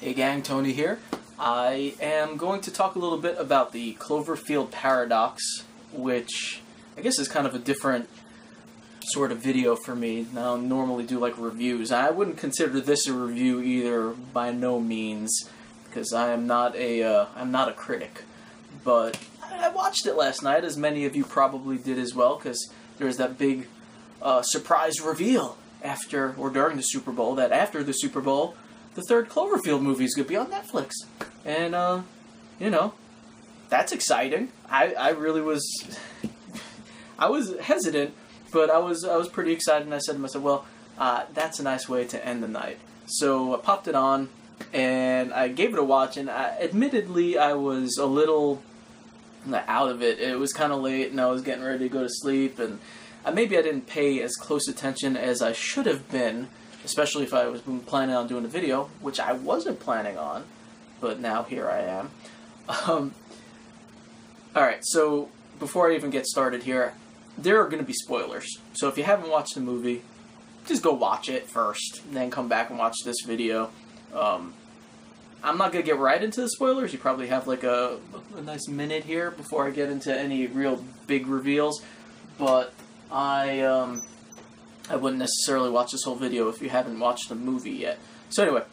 Hey gang, Tony here. I am going to talk a little bit about the Cloverfield Paradox, which I guess is kind of a different sort of video for me. Now, I normally do like reviews. I wouldn't consider this a review either, by no means, because I'm not a critic. But I watched it last night, as many of you probably did as well, because there was that big surprise reveal after or during the Super Bowl that after the Super Bowl, the third Cloverfield movie is going to be on Netflix. And, you know, that's exciting. I really was... I was hesitant, but I was pretty excited, and I said to myself, well, that's a nice way to end the night. So I popped it on, and I gave it a watch, and admittedly, I was a little out of it. It was kind of late, and I was getting ready to go to sleep, and maybe I didn't pay as close attention as I should have been, especially if I was planning on doing a video, which I wasn't planning on, but now here I am. Alright, so before I even get started here, there are going to be spoilers. So if you haven't watched the movie, just go watch it first, and then come back and watch this video. I'm not going to get right into the spoilers. You probably have like a nice minute here before I get into any real big reveals, but I wouldn't necessarily watch this whole video if you haven't watched the movie yet. So anyway,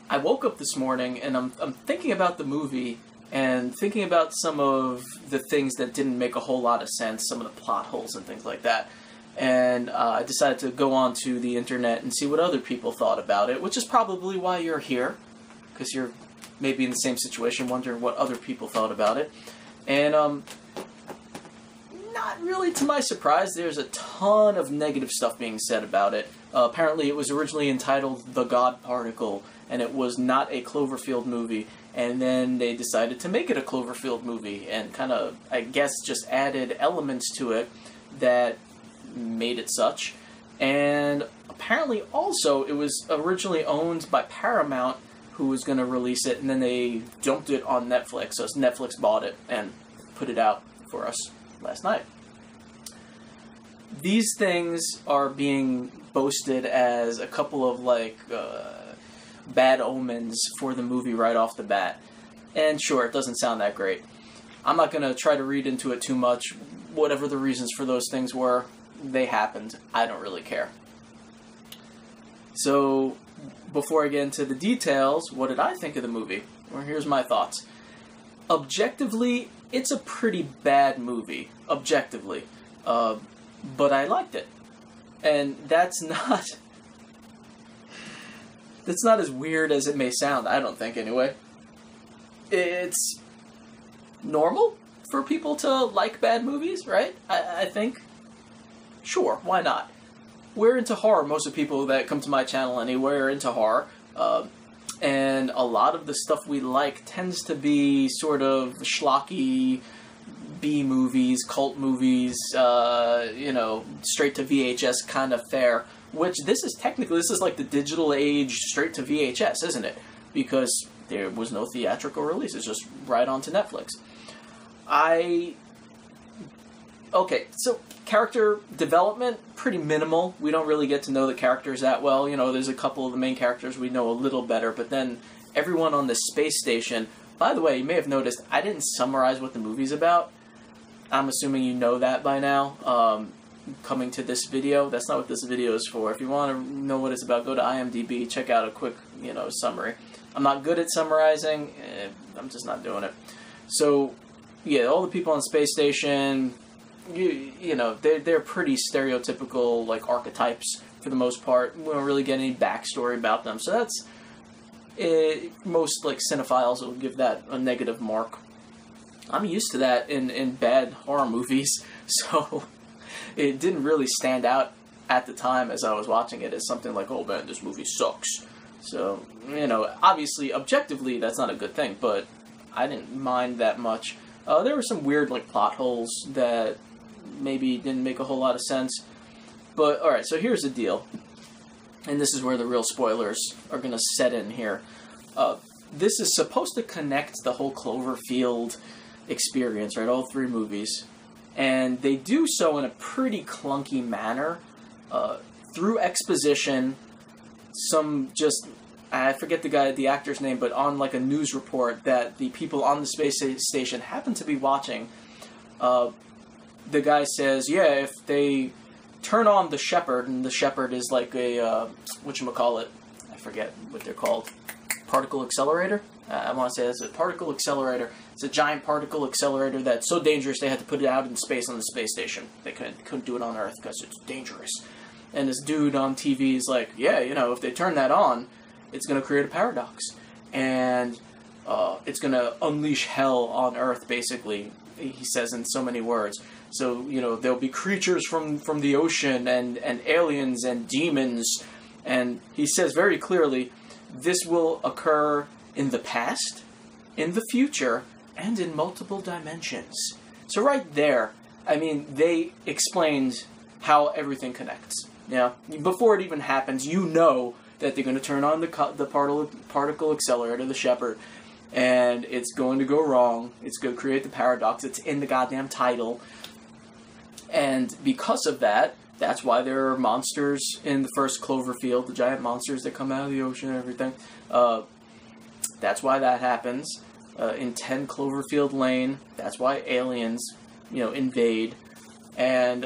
I woke up this morning and I'm thinking about the movie and thinking about some of the things that didn't make a whole lot of sense, some of the plot holes and things like that. And I decided to go onto the internet and see what other people thought about it, which is probably why you're here, because you're maybe in the same situation wondering what other people thought about it. And not really to my surprise, there's a ton of negative stuff being said about it. Apparently it was originally entitled The God Particle, and it was not a Cloverfield movie, and then they decided to make it a Cloverfield movie, and kind of, I guess, just added elements to it that made it such. And apparently also it was originally owned by Paramount, who was going to release it, and then they dumped it on Netflix, so Netflix bought it and put it out for us last night. These things are being boasted as a couple of, like, bad omens for the movie right off the bat. And sure, it doesn't sound that great. I'm not going to try to read into it too much. Whatever the reasons for those things were, they happened. I don't really care. So, before I get into the details, what did I think of the movie? Well, here's my thoughts. Objectively, it's a pretty bad movie. Objectively. But I liked it. And that's not as weird as it may sound, I don't think, anyway. It's normal for people to like bad movies, right? I think. Sure, why not? We're into horror. Most of the people that come to my channel anyway are into horror. And a lot of the stuff we like tends to be sort of schlocky B movies, cult movies, you know, straight to VHS kind of fare. Which this is like the digital age straight to VHS, isn't it? Because there was no theatrical release. It's just right onto Netflix. Okay, so character development, pretty minimal. We don't really get to know the characters that well. You know, there's a couple of the main characters we know a little better, but then everyone on the space station... By the way, you may have noticed, I didn't summarize what the movie's about. I'm assuming you know that by now. Coming to this video, that's not what this video is for. If you want to know what it's about, go to IMDb, check out a quick, you know, summary. I'm not good at summarizing. I'm just not doing it. So, yeah, all the people on the space station... You know, they're pretty stereotypical, like, archetypes for the most part. We don't really get any backstory about them. So that's... most, like, cinephiles will give that a negative mark. I'm used to that in bad horror movies, so it didn't really stand out at the time as I was watching it as something like, oh man, this movie sucks. So, you know, obviously, objectively, that's not a good thing, but I didn't mind that much. There were some weird, like, plot holes that maybe didn't make a whole lot of sense. But, alright, so here's the deal. And this is where the real spoilers are going to set in here. This is supposed to connect the whole Cloverfield experience, right? All three movies. And they do so in a pretty clunky manner. Through exposition, some just I forget the actor's name, but on like a news report that the people on the space station happen to be watching, the guy says, yeah, if they turn on the Shepherd, and the Shepherd is like a, whatchamacallit, I forget what they're called, particle accelerator? I want to say it's a particle accelerator. It's a giant particle accelerator that's so dangerous they had to put it out in space on the space station. They couldn't do it on Earth because it's dangerous. And this dude on TV is like, yeah, you know, if they turn that on, it's going to create a paradox. And it's going to unleash hell on Earth, basically, he says in so many words. So, you know, there'll be creatures from the ocean and aliens and demons. And he says very clearly, this will occur in the past, in the future, and in multiple dimensions. So right there, I mean, they explained how everything connects. Yeah, before it even happens, you know that they're going to turn on the particle accelerator, the Shepherd, and it's going to go wrong. It's going to create the paradox. It's in the goddamn title. And because of that, that's why there are monsters in the first Cloverfield, the giant monsters that come out of the ocean and everything. That's why that happens. In 10 Cloverfield Lane, that's why aliens, you know, invade. And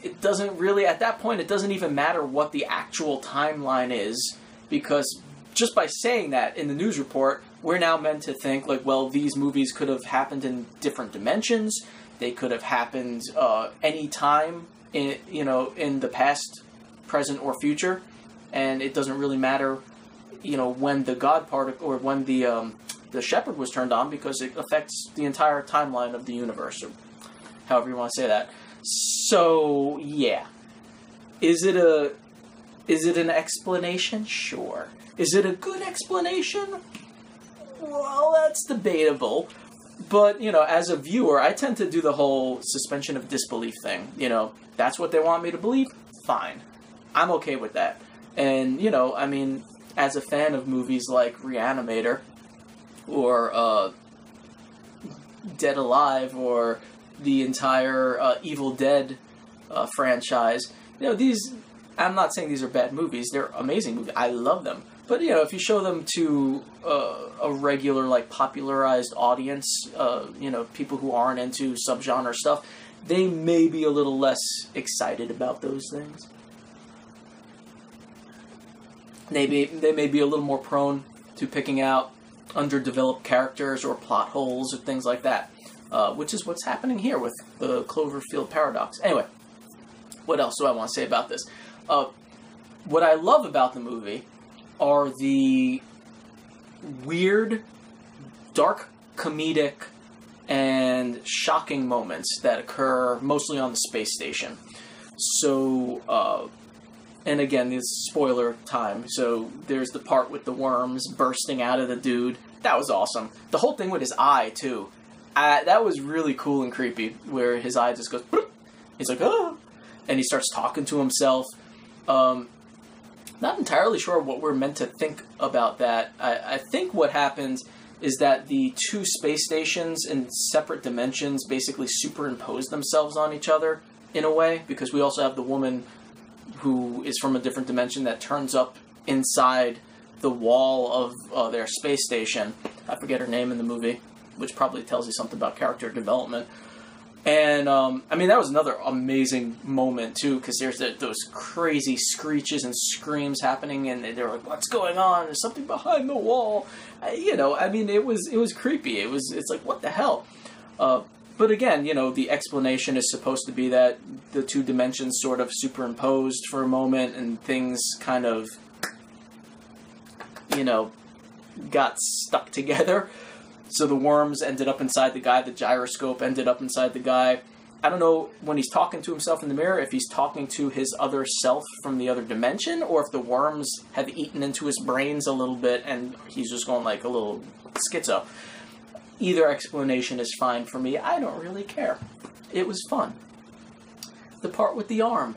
it doesn't really, at that point, it doesn't even matter what the actual timeline is, because just by saying that in the news report, we're now meant to think, like, well, these movies could have happened in different dimensions. They could have happened any time, in the past, present, or future. And it doesn't really matter, you know, when the God particle, or when the Shepherd was turned on, because it affects the entire timeline of the universe, or however you want to say that. So, yeah. Is it an explanation? Sure. Is it a good explanation? Well, that's debatable. But, you know, as a viewer, I tend to do the whole suspension of disbelief thing. You know, that's what they want me to believe? Fine. I'm okay with that. And, you know, I mean, as a fan of movies like Reanimator, or Dead Alive, or the entire Evil Dead franchise, you know, these, I'm not saying these are bad movies, they're amazing movies, I love them. But, you know, if you show them to a regular, like, popularized audience, you know, people who aren't into subgenre stuff, they may be a little less excited about those things. They may be a little more prone to picking out underdeveloped characters or plot holes or things like that, which is what's happening here with the Cloverfield Paradox. Anyway, what else do I want to say about this? What I love about the movie are the weird, dark, comedic, and shocking moments that occur mostly on the space station. So, and again, this is spoiler time, so there's the part with the worms bursting out of the dude. That was awesome. The whole thing with his eye, too. That was really cool and creepy, where his eye just goes, bloop. He's like, oh, and he starts talking to himself. Not entirely sure what we're meant to think about that. I think what happens is that the two space stations in separate dimensions basically superimpose themselves on each other in a way, because we also have the woman who is from a different dimension that turns up inside the wall of their space station. I forget her name in the movie, which probably tells you something about character development. And, I mean, that was another amazing moment, too, because there's those crazy screeches and screams happening, and they're like, what's going on? There's something behind the wall. You know, I mean, it was creepy. It's like, what the hell? But again, you know, the explanation is supposed to be that the two dimensions sort of superimposed for a moment, and things kind of, you know, got stuck together. So the worms ended up inside the guy, the gyroscope ended up inside the guy. I don't know when he's talking to himself in the mirror if he's talking to his other self from the other dimension, or if the worms have eaten into his brains a little bit and he's just going like a little schizo. Either explanation is fine for me. I don't really care. It was fun. The part with the arm.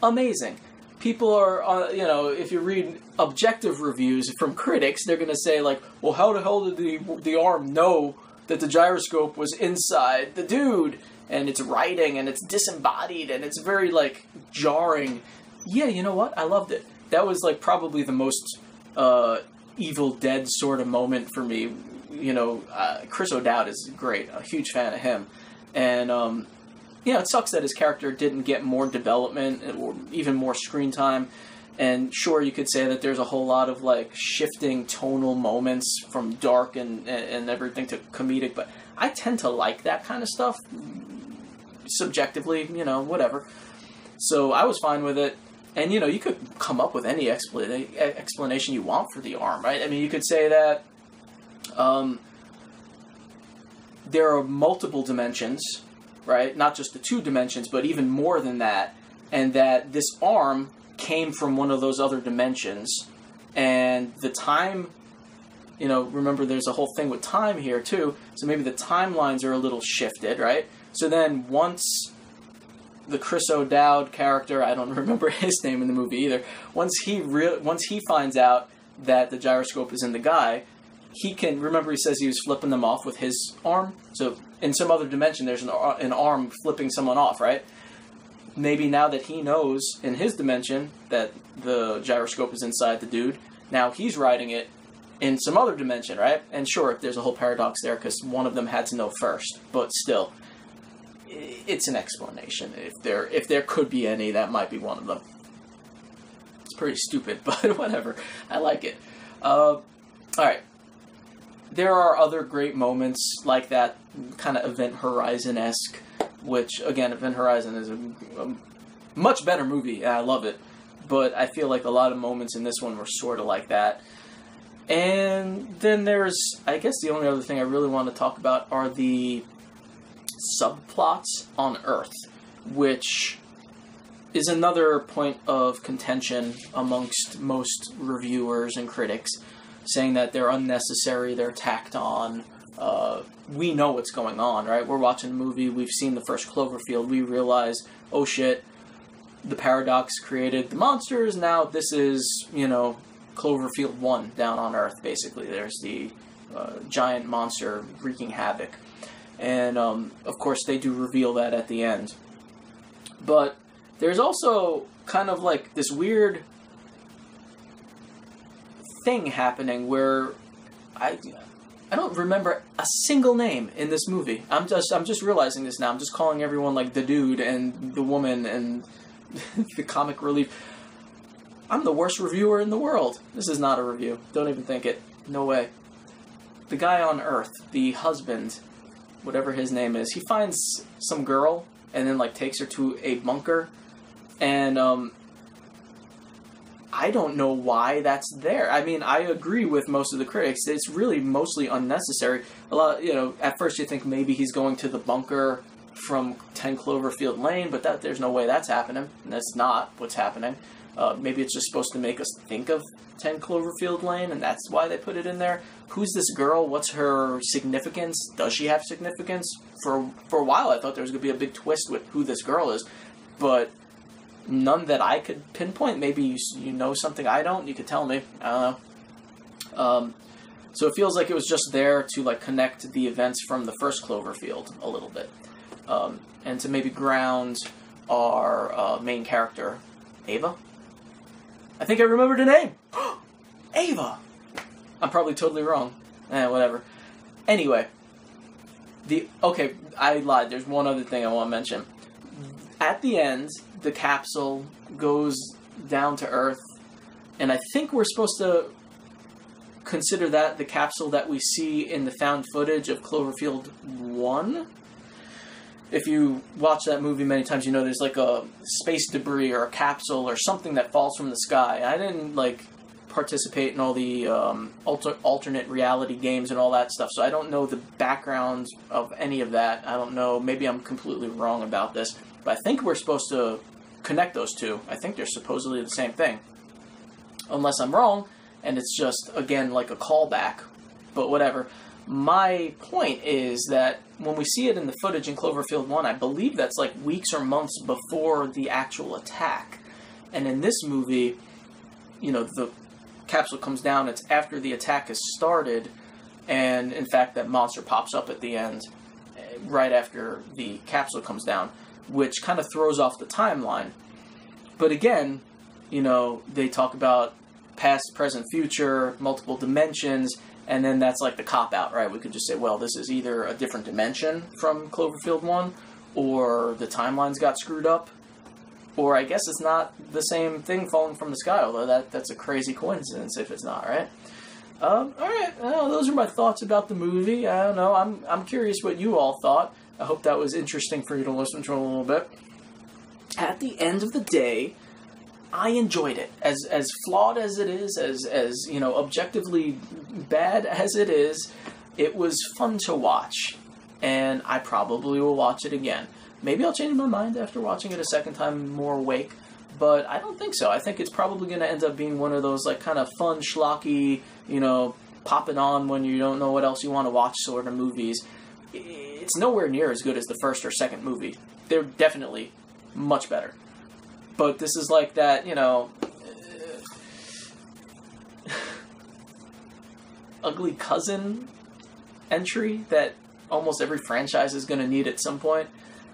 Amazing. People are, you know, if you read objective reviews from critics, they're going to say, like, well, how the hell did the arm know that the gyroscope was inside the dude? And it's writing, and it's disembodied, and it's very, like, jarring. Yeah, you know what? I loved it. That was, like, probably the most Evil Dead sort of moment for me. You know, Chris O'Dowd is great. A huge fan of him. And, you know, it sucks that his character didn't get more development or even more screen time. And sure, you could say that there's a whole lot of, like, shifting tonal moments from dark and everything to comedic, but I tend to like that kind of stuff. Subjectively, you know, whatever. So I was fine with it. And, you know, you could come up with any explanation you want for the arm, right? I mean, you could say that there are multiple dimensions, right? Not just the 2 dimensions, but even more than that. And that this arm came from one of those other dimensions. And the time, you know, remember there's a whole thing with time here, too. So maybe the timelines are a little shifted, right? So then once the Chris O'Dowd character, I don't remember his name in the movie either, once he finds out that the gyroscope is in the guy, he can, remember he says he was flipping them off with his arm? So in some other dimension, there's an arm flipping someone off, right? Maybe now that he knows in his dimension that the gyroscope is inside the dude, now he's riding it in some other dimension, right? And sure, there's a whole paradox there because one of them had to know first, but still, it's an explanation. If there could be any, that might be one of them. It's pretty stupid, but whatever. I like it. All right. There are other great moments like that, kind of Event Horizon-esque, which, again, Event Horizon is a much better movie, and I love it. But I feel like a lot of moments in this one were sort of like that. And then there's, I guess the only other thing I really want to talk about are the subplots on Earth, which is another point of contention amongst most reviewers and critics, saying that they're unnecessary, they're tacked on. We know what's going on, right? We're watching a movie, we've seen the first Cloverfield, we realize, oh shit, the Paradox created the monsters, now this is, you know, Cloverfield 1 down on Earth, basically. There's the giant monster wreaking havoc. And, of course, they do reveal that at the end. But there's also kind of like this weird thing happening where I don't remember a single name in this movie. I'm just realizing this now. I'm just calling everyone like the dude and the woman and the comic relief. I'm the worst reviewer in the world. This is not a review. Don't even think it. No way. The guy on Earth, the husband, whatever his name is, he finds some girl and then like takes her to a bunker, and I don't know why that's there. I mean, I agree with most of the critics. It's really mostly unnecessary. A lot, you know, at first you think maybe he's going to the bunker from 10 Cloverfield Lane, but there's no way that's happening. And that's not what's happening. Maybe it's just supposed to make us think of 10 Cloverfield Lane, and that's why they put it in there. Who's this girl? What's her significance? Does she have significance? For a while, I thought there was going to be a big twist with who this girl is, but none that I could pinpoint. Maybe you know something I don't. You could tell me. I don't know. So it feels like it was just there to like connect the events from the first Cloverfield a little bit, and to maybe ground our main character, Ava. I think I remembered her name. Ava! I'm probably totally wrong. Whatever. Anyway. Okay, I lied. There's one other thing I want to mention. At the end, the capsule goes down to Earth, and I think we're supposed to consider that the capsule that we see in the found footage of Cloverfield 1. If you watch that movie many times, you know there's like a space debris or a capsule or something that falls from the sky. I didn't like participate in all the alternate reality games and all that stuff, so I don't know the background of any of that. I don't know. Maybe I'm completely wrong about this, but I think we're supposed to connect those two. I think they're supposedly the same thing. Unless I'm wrong, and it's just, again, like a callback, but whatever. My point is that when we see it in the footage in Cloverfield 1, I believe that's like weeks or months before the actual attack. And in this movie, you know, the capsule comes down, it's after the attack has started, and in fact that monster pops up at the end right after the capsule comes down, which kind of throws off the timeline. But again, you know, they talk about past, present, future, multiple dimensions, and then that's like the cop-out, right? We could just say, well, this is either a different dimension from Cloverfield 1, or the timelines got screwed up, or I guess it's not the same thing falling from the sky, although that's a crazy coincidence if it's not, right? Alright, well, those are my thoughts about the movie. I don't know, I'm curious what you all thought. I hope that was interesting for you to listen to a little bit. At the end of the day, I enjoyed it. As flawed as it is, as you know, objectively bad as it is, it was fun to watch. And I probably will watch it again. Maybe I'll change my mind after watching it a second time more awake, but I don't think so. I think it's probably going to end up being one of those like kind of fun, schlocky, you know, popping on when you don't know what else you want to watch sort of movies. It's nowhere near as good as the first or second movie. They're definitely much better. But this is like that, you know, ugly cousin entry that almost every franchise is going to need at some point.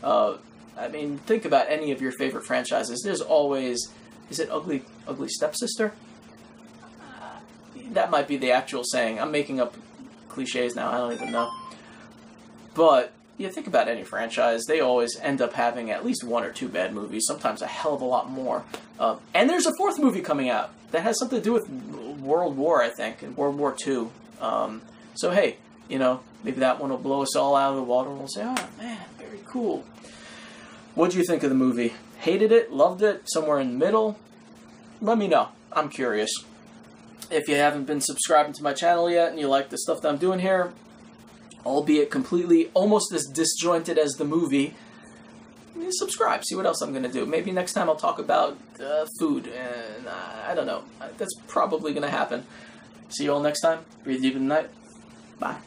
I mean, think about any of your favorite franchises. There's always, is it ugly stepsister? That might be the actual saying. I'm making up cliches now. I don't even know. But yeah, think about any franchise. They always end up having at least one or two bad movies, sometimes a hell of a lot more. And there's a fourth movie coming out that has something to do with World War, I think, and World War II. So hey, you know, maybe that one will blow us all out of the water and we'll say, oh man, very cool. What'd you think of the movie? Hated it? Loved it? Somewhere in the middle? Let me know. I'm curious. If you haven't been subscribing to my channel yet and you like the stuff that I'm doing here, albeit completely almost as disjointed as the movie, subscribe, see what else I'm going to do. Maybe next time I'll talk about food, and I don't know. That's probably going to happen. See you all next time. Breathe deep in the night. Bye.